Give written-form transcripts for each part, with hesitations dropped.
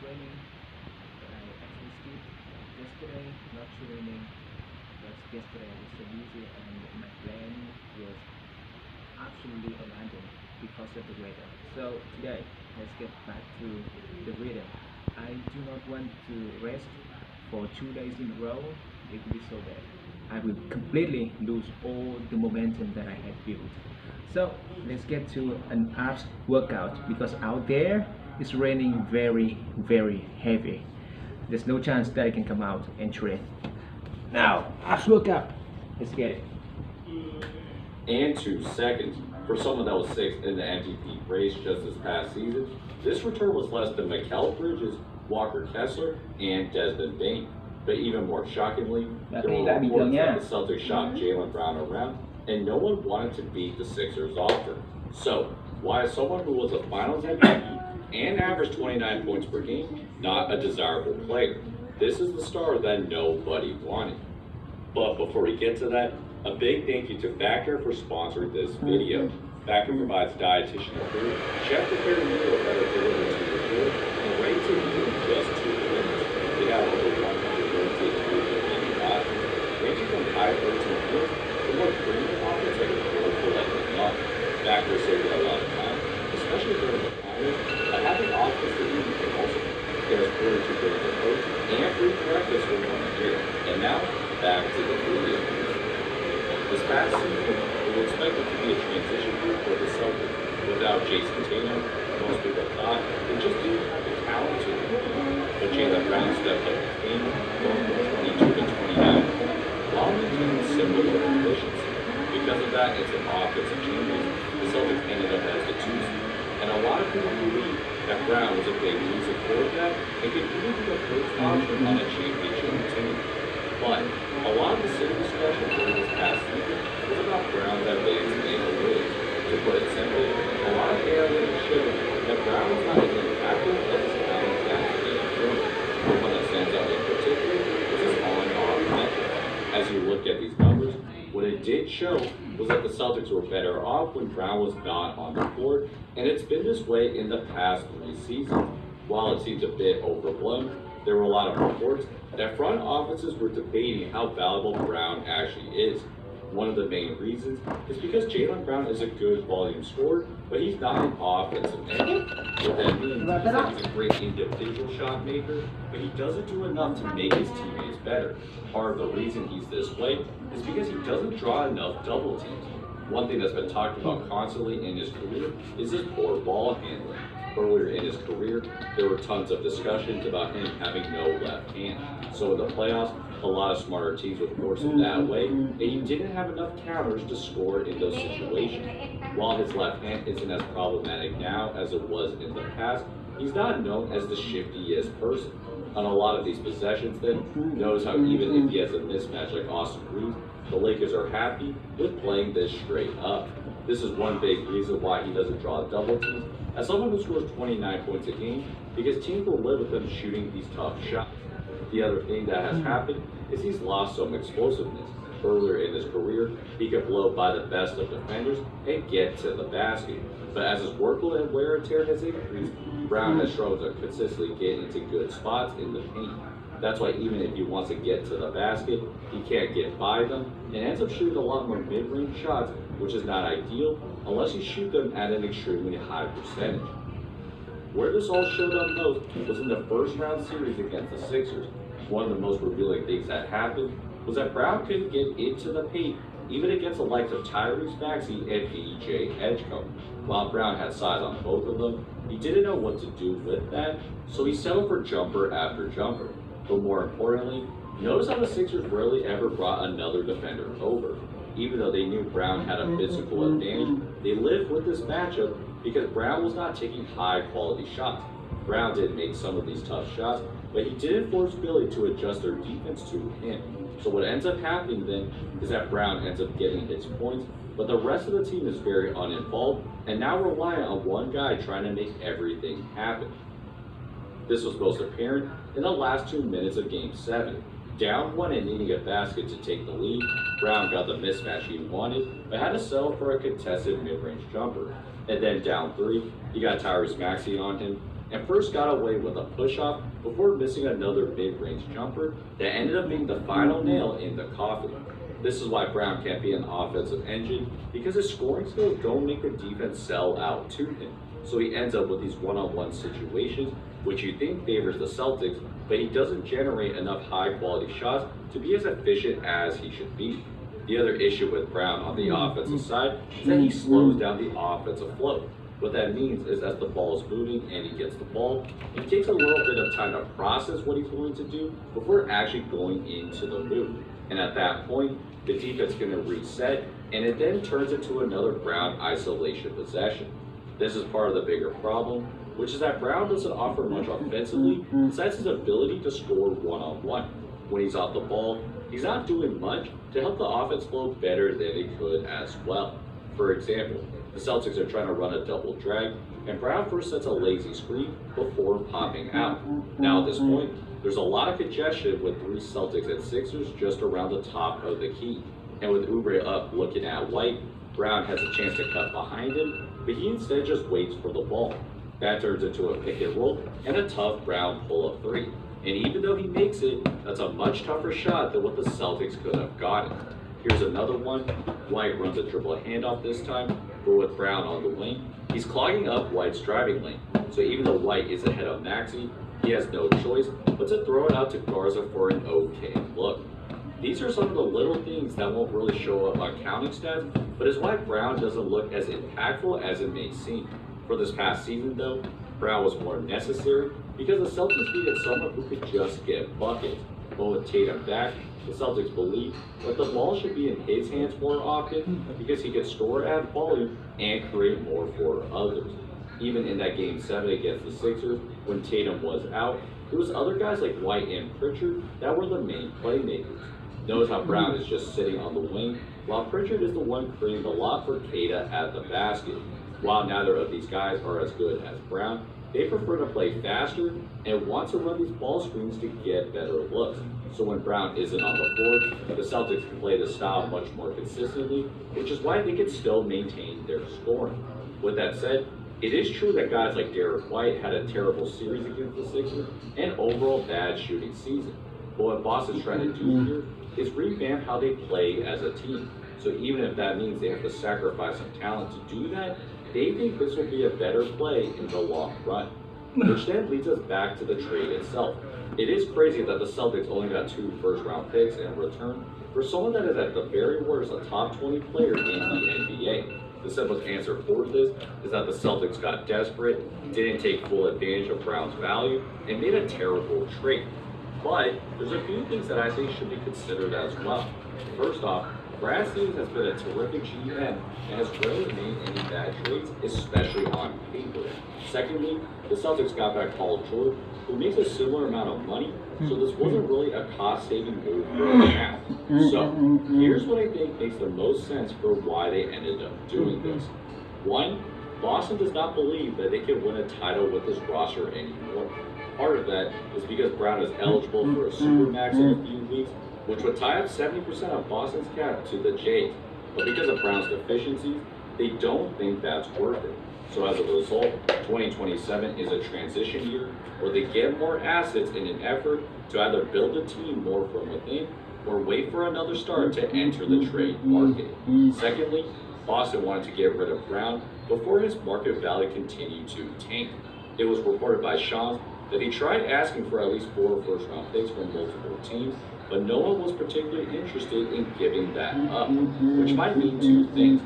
raining, but I actually skipped yesterday, not too raining, but yesterday was so busy and my plan was absolutely abandoned because of the weather. So today, let's get back to the rhythm. I do not want to rest for 2 days in a row. It would be so bad. I will completely lose all the momentum that I had built. So let's get to an abs workout because out there it's raining very heavy. There's no chance that I can come out and train. Now, abs workout. Let's get it. And 2 seconds. For someone that was sixth in the MGP race just this past season, this return was less than Mikael Bridges, Walker Kessler, and Desmond Bain. But even more shockingly, there were reports that the Celtics shopped Jaylen Brown around, and no one wanted to beat the Sixers offer. So, why is someone who was a Finals MVP and averaged 29 points per game not a desirable player? This is the star that nobody wanted. But before we get to that, a big thank you to Factor for sponsoring this video. Factor provides dietitian food, chef-prepared meals that are delivered to your door and ready to eat in just 2 minutes. They have over 100 rotated foods of any option, ranging from high protein meals to more premium options like a full like enough. Factor saves you a lot of time, especially during the finals, by having options to eat can also. There's gluten free the coach and free breakfast for 1 year. And now, back to the video. This past season, we were expected to be a transition year for the Celtics. Without Jason Tatum, most people thought they just didn't have the talent to compete. But Jaylen Brown stepped up his game, going from 22 to 29, while maintaining similar efficiency. Because of that and some offensive changes, the Celtics ended up as the 2 seed. And a lot of people believe that Brown was a big reason for that and could even be the first option on a championship team. But a lot of the city discussion during this past season was about Brown's ability to make a move. To put it simply, a lot of analytics showed that Brown was not as impactful as his talent actually improved. The one that stands out in particular was his on-off metric. As you look at these numbers, what it did show was that the Celtics were better off when Brown was not on the court, and it's been this way in the past 3 seasons. While it seems a bit overblown, there were a lot of reports that front offices were debating how valuable Brown actually is. One of the main reasons is because Jaylen Brown is a good volume scorer, but he's not an offensive man. What that means is that he's a great individual shot maker, but he doesn't do enough to make his teammates better. Part of the reason he's this way is because he doesn't draw enough double teams. One thing that's been talked about constantly in his career is his poor ball handling. Earlier in his career, there were tons of discussions about him having no left hand. So in the playoffs, a lot of smarter teams would force him that way, and he didn't have enough counters to score in those situations. While his left hand isn't as problematic now as it was in the past, he's not known as the shiftiest person. On a lot of these possessions then, notice how even if he has a mismatch like Austin Reeves, the Lakers are happy with playing this straight up. This is one big reason why he doesn't draw double teams as someone who scores 29 points a game, because teams will live with him shooting these tough shots. The other thing that has happened is he's lost some explosiveness. Earlier in his career, he could blow by the best of defenders and get to the basket. But as his workload and wear and tear has increased, Brown has struggled to consistently get into good spots in the paint. That's why even if he wants to get to the basket, he can't get by them and ends up shooting a lot more mid-range shots, which is not ideal unless you shoot them at an extremely high percentage. Where this all showed up most was in the first round series against the Sixers. One of the most revealing things that happened was that Brown couldn't get into the paint even against the likes of Tyrese Maxey and PJ Edgecombe. While Brown had size on both of them, he didn't know what to do with that, so he settled for jumper after jumper. But more importantly, notice how the Sixers rarely ever brought another defender over. Even though they knew Brown had a physical advantage, they lived with this matchup because Brown was not taking high quality shots. Brown did make some of these tough shots, but he didn't force Philly to adjust their defense to him. So what ends up happening then is that Brown ends up getting his points, but the rest of the team is very uninvolved and now reliant on one guy trying to make everything happen. This was most apparent in the last 2 minutes of Game 7. Down 1 and needing a basket to take the lead, Brown got the mismatch he wanted, but had to settle for a contested mid-range jumper. And then down 3, he got Tyrese Maxey on him, and first got away with a push-off before missing another mid-range jumper that ended up being the final nail in the coffin. This is why Brown can't be an offensive engine, because his scoring skills don't make the defense sell out to him. So he ends up with these one-on-one situations, which you think favors the Celtics, but he doesn't generate enough high-quality shots to be as efficient as he should be. The other issue with Brown on the offensive side is that he slows down the offensive flow. What that means is as the ball is moving and he gets the ball, he takes a little bit of time to process what he's going to do before actually going into the move. And at that point, the defense is going to reset, and it then turns into another Brown isolation possession. This is part of the bigger problem, which is that Brown doesn't offer much offensively besides his ability to score one-on-one. When he's off the ball, he's not doing much to help the offense flow better than it could as well. For example, the Celtics are trying to run a double drag, and Brown first sets a lazy screen before popping out. Now at this point, there's a lot of congestion with 3 Celtics and Sixers just around the top of the key. And with Oubre up looking at White, Brown has a chance to cut behind him, but he instead just waits for the ball. That turns into a pick and roll and a tough Brown pull-up 3. And even though he makes it, that's a much tougher shot than what the Celtics could have gotten. Here's another one. White runs a dribble handoff this time, but with Brown on the wing, he's clogging up White's driving lane. So even though White is ahead of Maxey, he has no choice but to throw it out to Garza for an okay look. These are some of the little things that won't really show up on counting stats, but is why Brown doesn't look as impactful as it may seem. For this past season though, Brown was more necessary because the Celtics needed someone who could just get buckets. But with Tatum back, the Celtics believe that the ball should be in his hands more often because he could score at volume and create more for others. Even in that Game 7 against the Sixers, when Tatum was out, it was other guys like White and Pritchard that were the main playmakers. Notice how Brown is just sitting on the wing, while Pritchard is the one creating the lot for Queta at the basket. While neither of these guys are as good as Brown, they prefer to play faster and want to run these ball screens to get better looks. So when Brown isn't on the floor, the Celtics can play the style much more consistently, which is why they can still maintain their scoring. With that said, it is true that guys like Derek White had a terrible series against the Sixers and overall bad shooting season. But what Boston's trying to do here is revamp how they play as a team. So even if that means they have to sacrifice some talent to do that, they think this will be a better play in the long run. Which then leads us back to the trade itself. It is crazy that the Celtics only got 2 first-round picks in return for someone that is at the very worst a top 20 player in the NBA. The simplest answer for this is that the Celtics got desperate, didn't take full advantage of Brown's value, and made a terrible trade. But there's a few things that I think should be considered as well. First off, Brad Stevens has been a terrific GM and has rarely made any bad trades, especially on paper. Secondly, the Celtics got back Paul George, who makes a similar amount of money, so this wasn't really a cost-saving move for them now. So, here's what I think makes the most sense for why they ended up doing this. One, Boston does not believe that they can win a title with this roster anymore. Part of that is because Brown is eligible for a supermax in a few weeks, which would tie up 70% of Boston's cap to the Jays. But because of Brown's deficiencies, they don't think that's worth it. So as a result, 2027 is a transition year where they get more assets in an effort to either build a team more from within or wait for another star to enter the trade market. Secondly, Boston wanted to get rid of Brown before his market value continued to tank. It was reported by Shams that he tried asking for at least 4 first-round picks from multiple teams, but no one was particularly interested in giving that up, which might mean 2 things.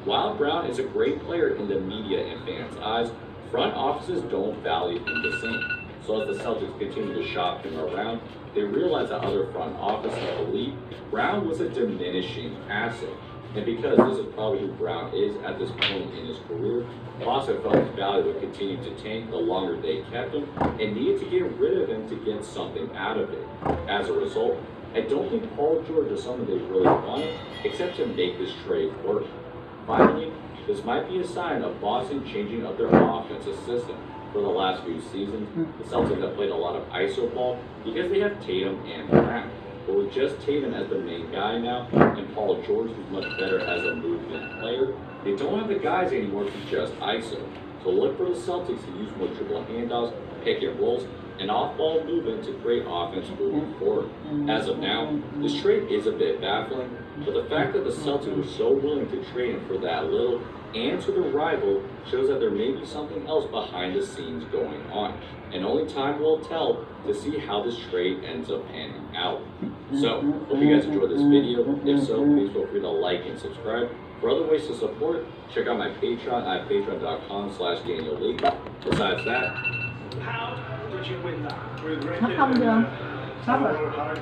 While Brown is a great player in the media and fans' eyes, front offices don't value him the same. So as the Celtics continue to shop him around, they realize that other front offices believe Brown was a diminishing asset. And because this is probably who Brown is at this point in his career, Boston felt his value would continue to tank the longer they kept him and needed to get rid of him to get something out of it. As a result, I don't think Paul George is someone they really wanted, except to make this trade work. Finally, this might be a sign of Boston changing up their offensive system. For the last few seasons, the Celtics have played a lot of iso ball because they have Tatum and Brown. But with just Tatum as the main guy now, and Paul George who's much better as a movement player, they don't have the guys anymore to just iso. So look for the Celtics to use more dribble handoffs, pick and rolls, and off-ball movement to create offense moving forward. As of now, this trade is a bit baffling, but the fact that the Celtics were so willing to trade him for that little and to the rival shows that there may be something else behind the scenes going on. And only time will tell to see how this trade ends up panning out. So, hope you guys enjoyed this video. If so, please feel free to like and subscribe. For other ways to support, check out my Patreon at patreon.com/Daniel Lee. Besides that, how did you win that? With Nó không được. Sắp rồi.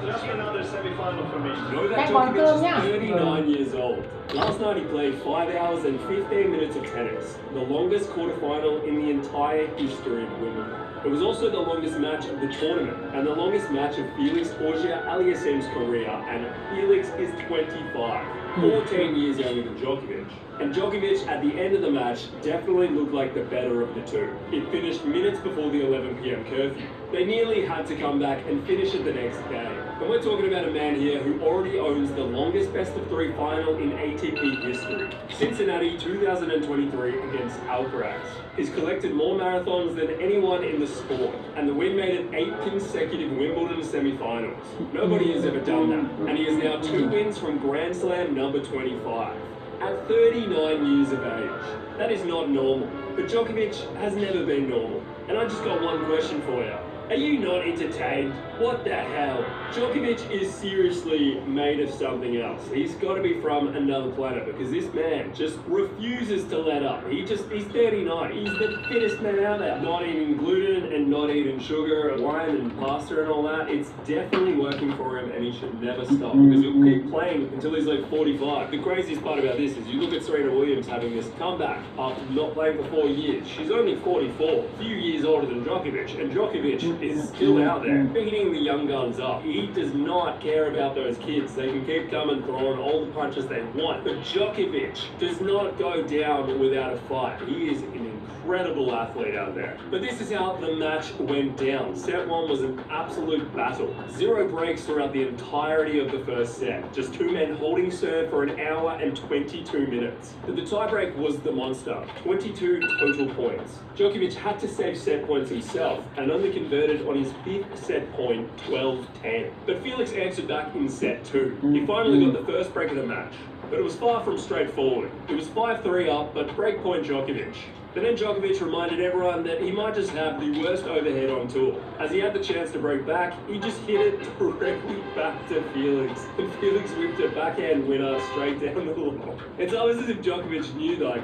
Just another semi-final for me. Novak Các bọn cơm Djokovic nha. is 39 years old. Last night he played 5 hours and 15 minutes of tennis, the longest quarterfinal in the entire history of Wimbledon. It was also the longest match of the tournament and the longest match of Felix Auger-Aliassime's career, and Felix is 25, 14 years younger than Djokovic. And Djokovic, at the end of the match, definitely looked like the better of the two. It finished minutes before the 11 p.m. curfew. They nearly had to come back and finish it the next day. And we're talking about a man here who already owns the longest best-of-3 final in ATP history. Cincinnati 2023 against Alcaraz. He's collected more marathons than anyone in the sport, and the win made it 8 consecutive Wimbledon semi-finals. Nobody has ever done that, and he has now 2 wins from Grand Slam number 25. At 39 years of age. That is not normal. But Djokovic has never been normal. And I just got one question for you. Are you not entertained? What the hell? Djokovic is seriously made of something else. He's got to be from another planet, because this man just refuses to let up. He's 39. He's the fittest man out there. Not eating gluten and not eating sugar, wine and pasta and all that. It's definitely working for him, and he should never stop, because he'll keep playing until he's like 45. The craziest part about this is you look at Serena Williams having this comeback after not playing for 4 years. She's only 44, a few years older than Djokovic, and Djokovic is still out there beating the young guns up. He does not care about those kids. They can keep coming, throwing all the punches they want. But Djokovic does not go down without a fight. He is an incredible athlete out there. But this is how the match went down. Set 1 was an absolute battle. 0 breaks throughout the entirety of the first set. Just 2 men holding serve for 1 hour and 22 minutes. But the tiebreak was the monster. 22 total points. Djokovic had to save set points himself and only converted on his 5th set point, 12-10. But Felix answered back in set 2. He finally got the first break of the match, but it was far from straightforward. It was 5-3 up, but breakpoint Djokovic. But then Djokovic reminded everyone that he might just have the worst overhead on tour. As he had the chance to break back, he just hit it directly back to Felix. And Felix whipped a backhand winner straight down the line. It's almost as if Djokovic knew, like,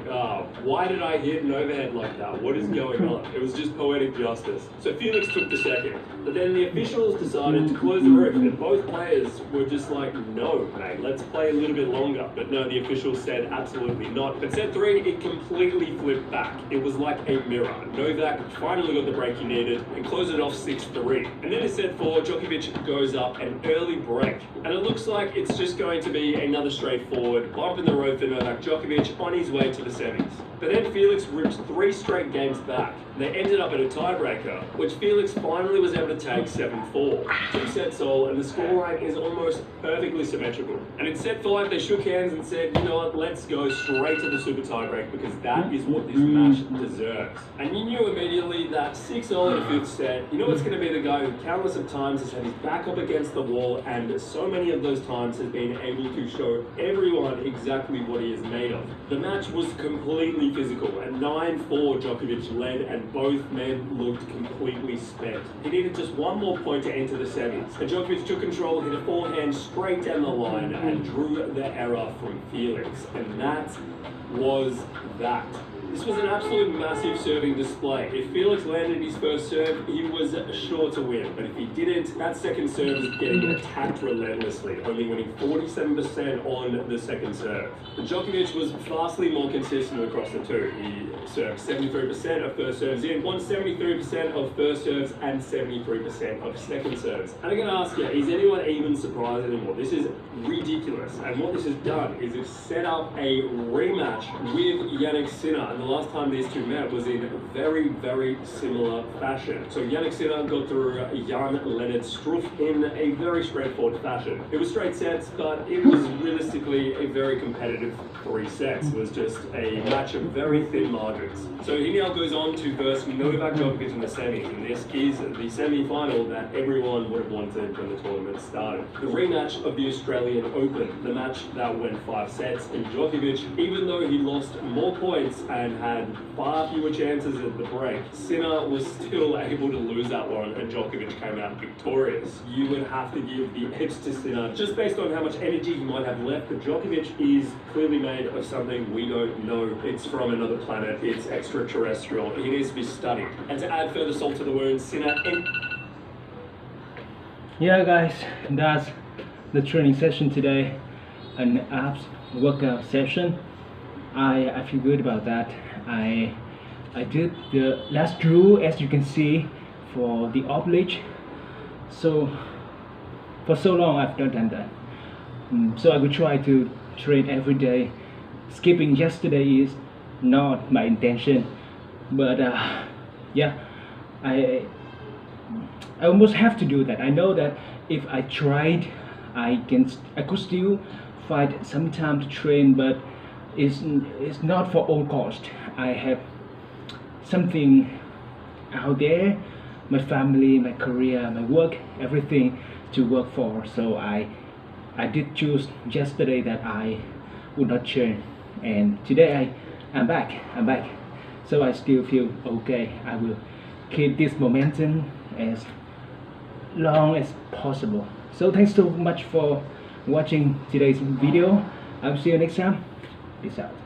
why did I hit an overhead like that? What is going on? It was just poetic justice. So Felix took the second. But then the officials decided to close the roof, and both players were just like, no, mate, let's play a little bit longer. But no, the officials said absolutely not. But set 3, it completely flipped back. It was like a mirror. Novak finally got the break he needed and closed it off 6-3. And then in set 4, Djokovic goes up an early break. And it looks like it's just going to be another straightforward bump in the road for Novak Djokovic on his way to the semis. But then Felix ripped 3 straight games back. They ended up at a tiebreaker, which Felix finally was able to take 7-4. 2 sets all, and the scoreline is almost perfectly symmetrical. And in set 5, they shook hands and said, you know what, let's go straight to the super tiebreak, because that is what this match deserves. And you knew immediately that 6-0 in the 5th set, you know it's going to be the guy who countless of times has had his back up against the wall, and so many of those times has been able to show everyone exactly what he is made of. The match was completely physical, and 9-4 Djokovic led, and both men looked completely spent. He needed just 1 more point to enter the semis, and Djokovic took control, hit a forehand straight down the line, and drew the error from Felix. And that was that. This was an absolute massive serving display. If Felix landed his first serve, he was sure to win. But if he didn't, that second serve was getting attacked relentlessly, only winning 47% on the second serve. But Djokovic was vastly more consistent across the two. He served 73% of first serves in, won 73% of first serves, and 73% of second serves. And I'm going to ask you, is anyone even surprised anymore? This is ridiculous. And what this has done is it's set up a rematch with Jannik Sinner. And the last time these two met was in very, very similar fashion. So Jannik Sinner got through Jan-Lennard Struff in a very straightforward fashion. It was straight sets, but it was realistically a very competitive 3 sets. It was just a match of very thin margins. So he now goes on to verse Novak Djokovic in the semis, and this is the semi-final that everyone would have wanted when the tournament started. The rematch of the Australian Open, the match that went 5 sets, and Djokovic, even though he lost more points and had far fewer chances at the break, Sinner was still able to lose that one, and Djokovic came out victorious. You would have to give the edge to Sinner just based on how much energy he might have left, but Djokovic is clearly made of something we don't know. It's from another planet, it's extraterrestrial, he needs to be studied. And to add further salt to the wound, Sinner Yeah guys, that's the training session today, an abs workout session. I feel good about that. I did the last drill, as you can see, for the oblige. So for so long I've not done that. So I will try to train every day. Skipping yesterday is not my intention, but yeah, I almost have to do that. I know that if I tried, I could still find some time to train, but it's not for all cost. I have something out there, my family, my career, my work, everything to work for. So I did choose yesterday that I would not train, and today I'm back. So I still feel okay. I will keep this momentum as long as possible. So thanks so much for watching today's video. I'll see you next time. Peace out.